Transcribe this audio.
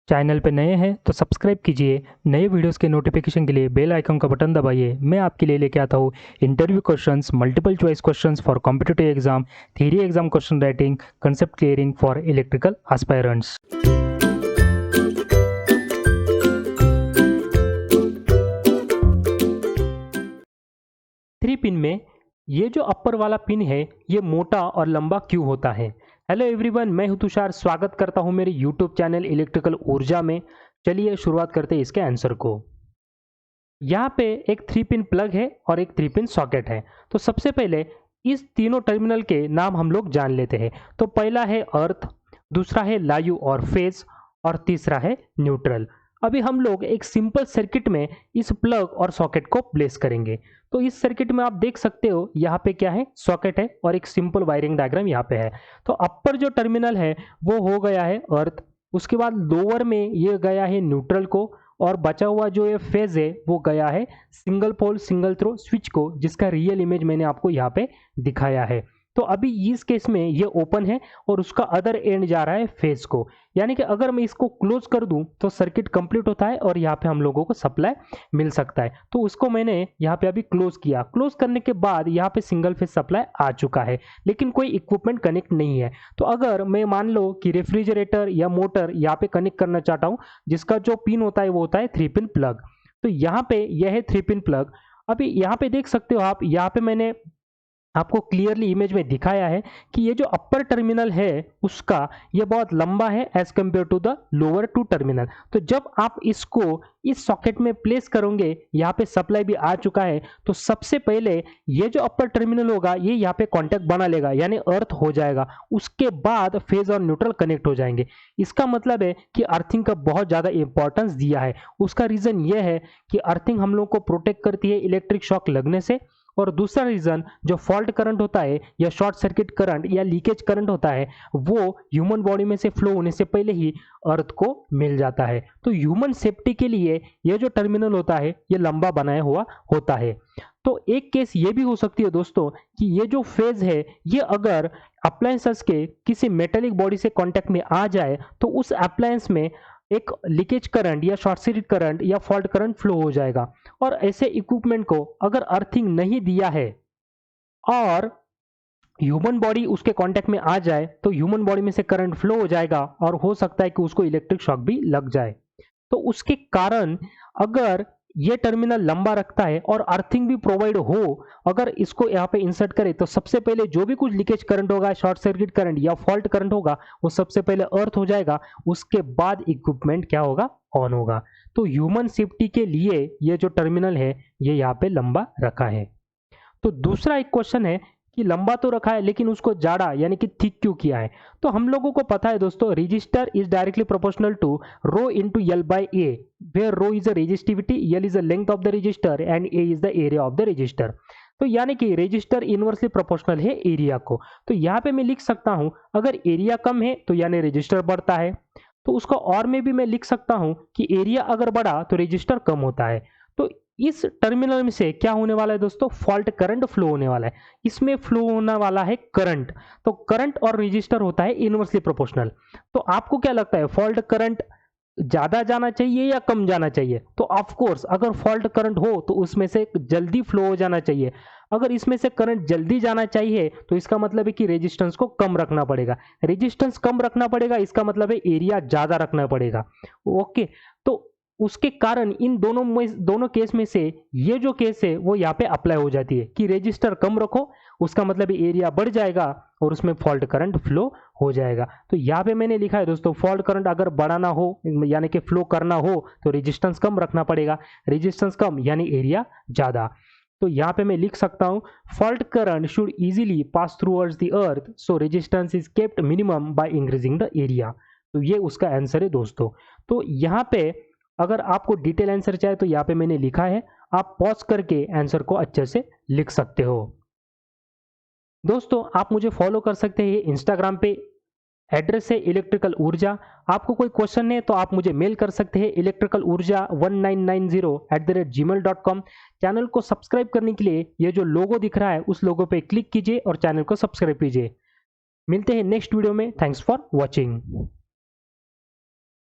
Channel पे नए हैं तो सब्सक्राइब कीजिए। नए वीडियोस के नोटिफिकेशन के लिए बेल आइकन का बटन दबाइए। मैं आपके लिए लेके आता हूँ interview questions, multiple choice questions for competitive exam, theory exam question writing, concept clearing for electrical aspirants. 3 pin में ये जो अपर वाला पिन है ये मोटा और लंबा क्यों होता है? हेलो एवरीवन, मैं हूं तुषार। स्वागत करता हूं मेरे यूट्यूब चैनल इलेक्ट्रिकल ऊर्जा में। चलिए शुरुआत करते हैं इसके आंसर को। यहाँ पे एक 3 पिन प्लग है और एक 3 पिन सॉकेट है। तो सबसे पहले इस तीनों टर्मिनल के नाम हम लोग जान लेते हैं। तो पहला है अर्थ, दूसरा है लायु और फेज, और तीसरा है न्यूट्रल। अभी हम लोग एक सिंपल सर्किट में इस प्लग और सॉकेट को प्लेस करेंगे। तो इस सर्किट में आप देख सकते हो यहाँ पे क्या है, सॉकेट है और एक सिंपल वायरिंग डायग्राम यहाँ पे है। तो अपर जो टर्मिनल है वो हो गया है अर्थ, उसके बाद लोअर में ये गया है न्यूट्रल को, और बचा हुआ जो ये फेज है वो गया है single pole single throw switch को, जिसका रियल इमेज मैंने आपको यहाँ पे दिखाया है। तो अभी इस केस में ये ओपन है और उसका अदर एंड जा रहा है फेज को, यानी कि अगर मैं इसको क्लोज कर दूं तो सर्किट कंप्लीट होता है और यहाँ पे हम लोगों को सप्लाई मिल सकता है। तो उसको मैंने यहाँ पे अभी क्लोज किया। क्लोज करने के बाद यहाँ पे सिंगल फेज सप्लाई आ चुका है, लेकिन कोई इक्विपमेंट कनेक्ट नहीं है। तो अगर मैं मान लो कि रेफ्रिजरेटर या मोटर यहाँ पे कनेक्ट करना चाहता हूँ, जिसका जो पिन होता है वो होता है 3 पिन प्लग। तो यहाँ पे यह है 3 पिन प्लग। अभी यहाँ पे देख सकते हो आप, यहाँ पे मैंने आपको क्लियरली इमेज में दिखाया है कि ये जो अपर टर्मिनल है उसका ये बहुत लंबा है as compared to the lower two terminal. तो जब आप इसको इस सॉकेट में प्लेस करोगे, यहाँ पे सप्लाई भी आ चुका है, तो सबसे पहले ये जो अपर टर्मिनल होगा ये यहाँ पे कांटेक्ट बना लेगा, यानी अर्थ हो जाएगा। उसके बाद फेज और न्यूट्रल कनेक्ट हो जाएंगे। इसका मतलब है कि अर्थिंग का बहुत ज़्यादा इंपॉर्टेंस दिया है। उसका रीज़न ये है कि अर्थिंग हम लोग को प्रोटेक्ट करती है इलेक्ट्रिक शॉक लगने से, और दूसरा रीजन जो फॉल्ट करंट होता है या शॉर्ट सर्किट करंट या लीकेज करंट होता है वो ह्यूमन बॉडी में से फ्लो होने से पहले ही अर्थ को मिल जाता है। तो ह्यूमन सेफ्टी के लिए ये जो टर्मिनल होता है ये लंबा बनाया हुआ होता है। तो एक केस ये भी हो सकती है दोस्तों कि ये जो फेज है ये अगर अप्लायंसेस के किसी मेटेलिक बॉडी से कांटेक्ट में आ जाए तो उस अप्लायंस में एक लीकेज करंट या शॉर्ट सर्किट करंट या फॉल्ट करंट फ्लो हो जाएगा। और ऐसे इक्विपमेंट को अगर अर्थिंग नहीं दिया है और ह्यूमन बॉडी उसके कांटेक्ट में आ जाए तो ह्यूमन बॉडी में से करंट फ्लो हो जाएगा और हो सकता है कि उसको इलेक्ट्रिक शॉक भी लग जाए। तो उसके कारण अगर ये टर्मिनल लंबा रखता है और अर्थिंग भी प्रोवाइड हो, अगर इसको यहाँ पे इंसर्ट करें तो सबसे पहले जो भी कुछ लीकेज करंट होगा, शॉर्ट सर्किट करंट या फॉल्ट करंट होगा, वो सबसे पहले अर्थ हो जाएगा। उसके बाद इक्विपमेंट क्या होगा, ऑन होगा। तो ह्यूमन सेफ्टी के लिए ये जो टर्मिनल है ये यहाँ पे लंबा रखा है। तो दूसरा एक क्वेश्चन है कि लंबा तो रखा है लेकिन उसको जाड़ा यानी कि थिक क्यों किया है? तो हम लोगों को पता है दोस्तों, resistor is directly proportional to rho into L by A, where rho is the resistivity, L is the length of the resistor and A is the area of the resistor. तो यानी कि रजिस्टर इनवर्सली प्रोपोर्शनल है area को। तो यहाँ पे मैं लिख सकता हूँ अगर एरिया कम है तो यानी रजिस्टर बढ़ता है। तो उसको और में भी मैं लिख सकता हूँ कि एरिया अगर बढ़ा तो रजिस्टर कम होता है। तो इस टर्मिनल में से क्या होने वाला है दोस्तों, फॉल्ट करंट फ्लो होने वाला है। इसमें फ्लो होने वाला है करंट। तो करंट और रजिस्टर होता है इनवर्सली प्रोपोर्शनल। तो आपको क्या लगता है, फॉल्ट करंट ज्यादा जाना चाहिए या कम जाना चाहिए? तो ऑफ कोर्स अगर फॉल्ट करंट हो तो उसमें से जल्दी फ्लो हो जाना चाहिए। अगर इसमें से करंट जल्दी जाना चाहिए तो इसका मतलब है कि रेजिस्टेंस को कम रखना पड़ेगा। रेजिस्टेंस कम रखना पड़ेगा इसका मतलब है एरिया ज्यादा रखना पड़ेगा। ओके, तो उसके कारण इन दोनों केस में से ये जो केस है वो यहाँ पे अप्लाई हो जाती है कि रेजिस्टर कम रखो, उसका मतलब एरिया बढ़ जाएगा और उसमें फॉल्ट करंट फ्लो हो जाएगा। तो यहाँ पे मैंने लिखा है दोस्तों, फॉल्ट करंट अगर बढ़ाना हो यानी कि फ्लो करना हो तो रेजिस्टेंस कम रखना पड़ेगा, रेजिस्टेंस कम यानी एरिया ज़्यादा। तो यहाँ पे मैं लिख सकता हूँ fault current should easily pass towards the earth, so resistance is kept minimum by increasing the area. तो ये उसका आंसर है दोस्तों। तो यहाँ पे अगर आपको डिटेल आंसर चाहिए तो यहाँ पे मैंने लिखा है, आप पॉज करके आंसर को अच्छे से लिख सकते हो। दोस्तों आप मुझे फॉलो कर सकते हैं इंस्टाग्राम पे, एड्रेस है इलेक्ट्रिकल ऊर्जा। आपको कोई क्वेश्चन है तो आप मुझे मेल कर सकते हैं electricalurja1990@gmail.com। चैनल को सब्सक्राइब करने के लिए ये जो लोगो दिख रहा है उस लोगो पे क्लिक कीजिए और चैनल को सब्सक्राइब कीजिए। मिलते हैं नेक्स्ट वीडियो में। Thanks for watching.